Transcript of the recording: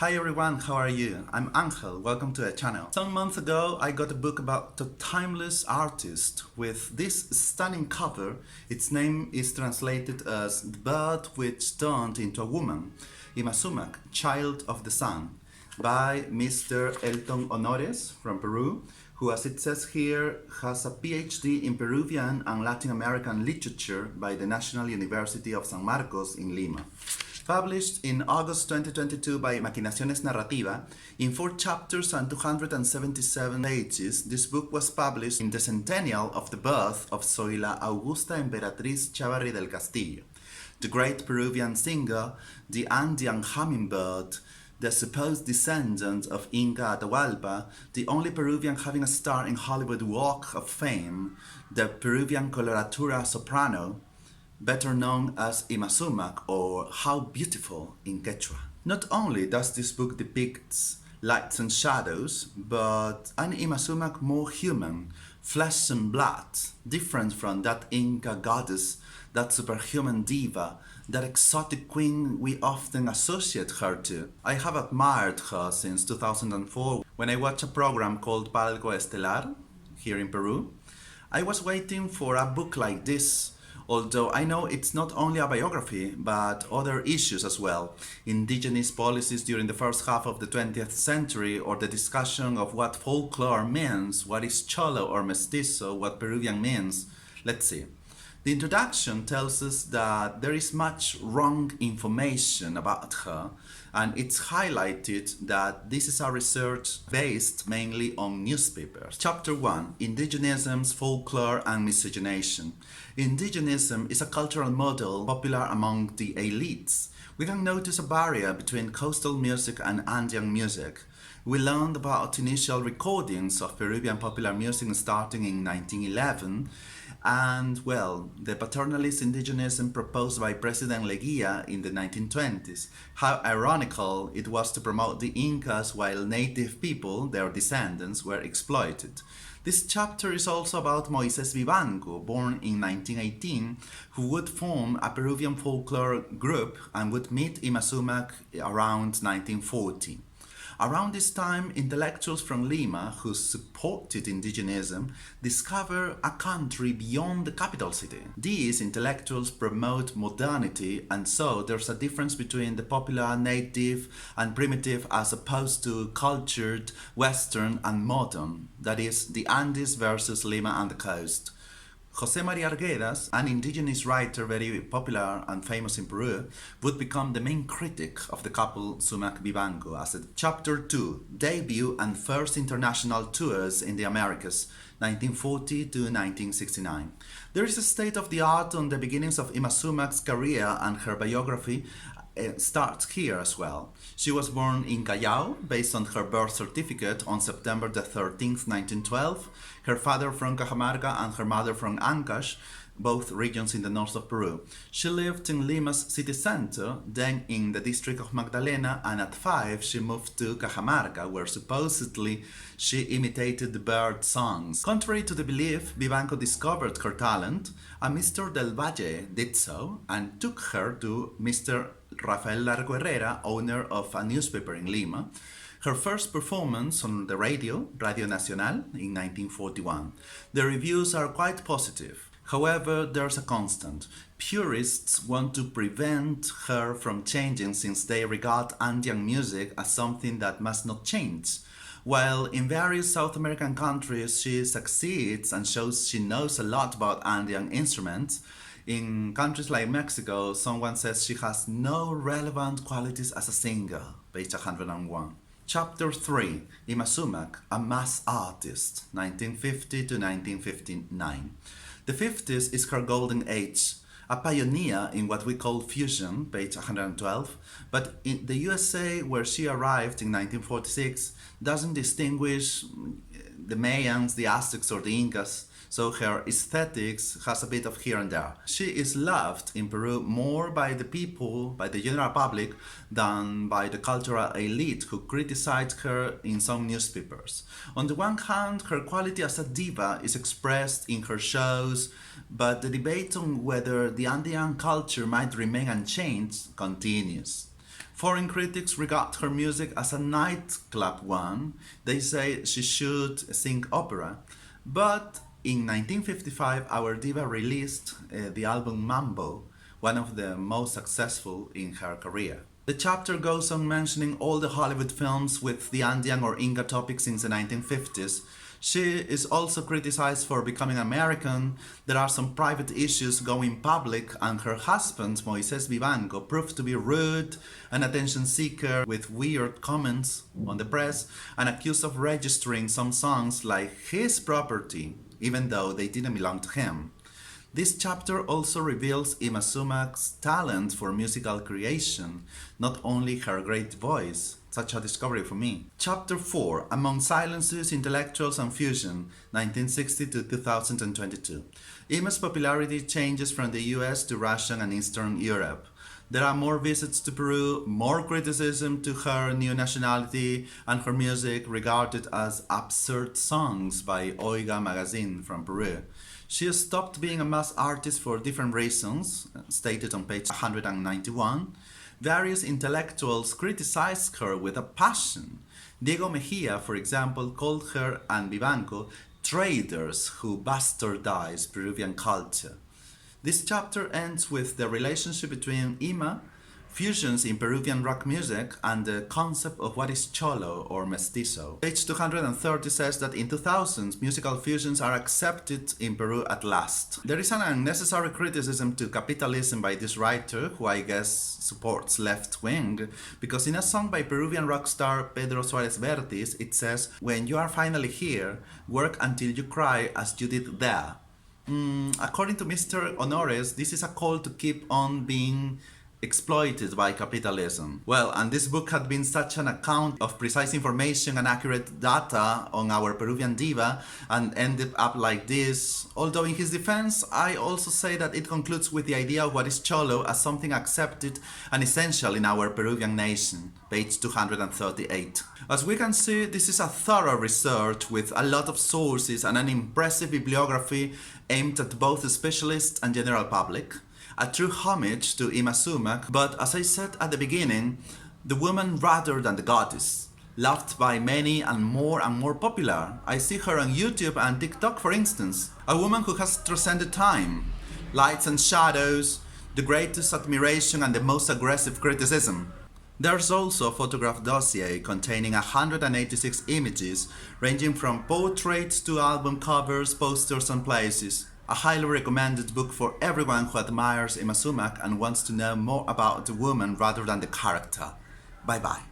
Hi everyone, how are you? I'm Angel, welcome to the channel. Some months ago I got a book about a timeless artist with this stunning cover. Its name is translated as The Bird Which Turned into a Woman, Yma Sumac, Child of the Sun, by Mr. Elton Honores from Peru, who, as it says here, has a PhD in Peruvian and Latin American literature by the National University of San Marcos in Lima. Published in August 2022 by Maquinaciones Narrativa, in 4 chapters and 277 pages, this book was published in the centennial of the birth of Zoila Augusta Emperatriz Chávarri del Castillo, the great Peruvian singer, the Andean hummingbird, the supposed descendant of Inca Atahualpa, the only Peruvian having a star in Hollywood Walk of Fame, the Peruvian coloratura soprano, better known as Yma Sumac, or How Beautiful in Quechua. Not only does this book depicts lights and shadows, but an Yma Sumac more human, flesh and blood, different from that Inca goddess, that superhuman diva, that exotic queen we often associate her to. I have admired her since 2004 when I watched a program called Palco Estelar here in Peru. I was waiting for a book like this, although I know it's not only a biography, but other issues as well. Indigenous policies during the first half of the 20th century, or the discussion of what folklore means, what is cholo or mestizo, what Peruvian means. Let's see. The introduction tells us that there is much wrong information about her, and it's highlighted that this is a research based mainly on newspapers. Chapter 1. Indigenisms, Folklore and Miscegenation. Indigenism is a cultural model popular among the elites. We can notice a barrier between coastal music and Andean music. We learned about initial recordings of Peruvian popular music starting in 1911, and, well, the paternalist indigenism proposed by President Leguía in the 1920s. How ironical it was to promote the Incas while native people, their descendants, were exploited. This chapter is also about Moises Vivanco, born in 1918, who would form a Peruvian folklore group and would meet Yma Sumac around 1940. Around this time, intellectuals from Lima, who supported indigenism, discover a country beyond the capital city. These intellectuals promote modernity, and so there's a difference between the popular, native, and primitive as opposed to cultured, western, and modern. That is, the Andes versus Lima and the coast. José María Arguedas, an indigenous writer very popular and famous in Peru, would become the main critic of the couple Sumac-Vivanco as a Chapter 2, Debut and First International Tours in the Americas, 1940 to 1969. There is a state of the art on the beginnings of Yma Sumac's career, and her biography starts here as well. She was born in Callao, based on her birth certificate, on September the 13th, 1912. Her father from Cajamarca and her mother from Ancash, both regions in the north of Peru. She lived in Lima's city center, then in the district of Magdalena, and at 5 she moved to Cajamarca, where supposedly she imitated the bird songs. Contrary to the belief, Vivanco discovered her talent, and Mr. Del Valle did so, and took her to Mr. Rafael Largo Herrera, owner of a newspaper in Lima. Her first performance on the Radio Nacional, in 1941. The reviews are quite positive. However, there's a constant. Purists want to prevent her from changing since they regard Andean music as something that must not change. While in various South American countries she succeeds and shows she knows a lot about Andean instruments, in countries like Mexico, someone says she has no relevant qualities as a singer, page 101. Chapter 3, Yma Sumac, a mass artist, 1950 to 1959. The 50s is her golden age, a pioneer in what we call fusion, page 112, but in the USA, where she arrived in 1946, doesn't distinguish the Mayans, the Aztecs, or the Incas, so her aesthetics has a bit of here and there. She is loved in Peru more by the people, by the general public, than by the cultural elite who criticized her in some newspapers. On the one hand, her quality as a diva is expressed in her shows, but the debate on whether the Andean culture might remain unchanged continues. Foreign critics regard her music as a nightclub one. They say she should sing opera. But in 1955, our diva released the album Mambo, one of the most successful in her career. The chapter goes on mentioning all the Hollywood films with the Andean or Inca topic since the 1950s. She is also criticized for becoming American. There are some private issues going public, and her husband, Moises Vivanco, proved to be rude, an attention seeker with weird comments on the press, and accused of registering some songs like his property, even though they didn't belong to him. This chapter also reveals Yma Sumac's talent for musical creation, not only her great voice, such a discovery for me. Chapter 4, Among Silences, Intellectuals and Fusion, 1960 to 2022. Yma's popularity changes from the US to Russian and Eastern Europe. There are more visits to Peru, more criticism to her new nationality, and her music regarded as absurd songs by Oiga magazine from Peru. She stopped being a mass artist for different reasons, stated on page 191. Various intellectuals criticized her with a passion. Diego Mejia, for example, called her and Vivanco traitors who bastardize Peruvian culture. This chapter ends with the relationship between Yma, fusions in Peruvian rock music, and the concept of what is cholo or mestizo. Page 230 says that in 2000s, musical fusions are accepted in Peru at last. There is an unnecessary criticism to capitalism by this writer, who I guess supports left wing, because in a song by Peruvian rock star Pedro Suarez Vértiz, it says, "When you are finally here, work until you cry as you did there." According to Mr. Honores, this is a call to keep on being exploited by capitalism. Well, and this book had been such an account of precise information and accurate data on our Peruvian diva and ended up like this. Although in his defense, I also say that it concludes with the idea of what is cholo as something accepted and essential in our Peruvian nation. Page 238. As we can see, this is a thorough research with a lot of sources and an impressive bibliography aimed at both the specialists and general public. A true homage to Yma Sumac, but as I said at the beginning, the woman rather than the goddess. Loved by many and more popular. I see her on YouTube and TikTok, for instance. A woman who has transcended time, lights and shadows, the greatest admiration and the most aggressive criticism. There's also a photograph dossier containing 186 images, ranging from portraits to album covers, posters and places. A highly recommended book for everyone who admires Yma Sumac and wants to know more about the woman rather than the character. Bye bye.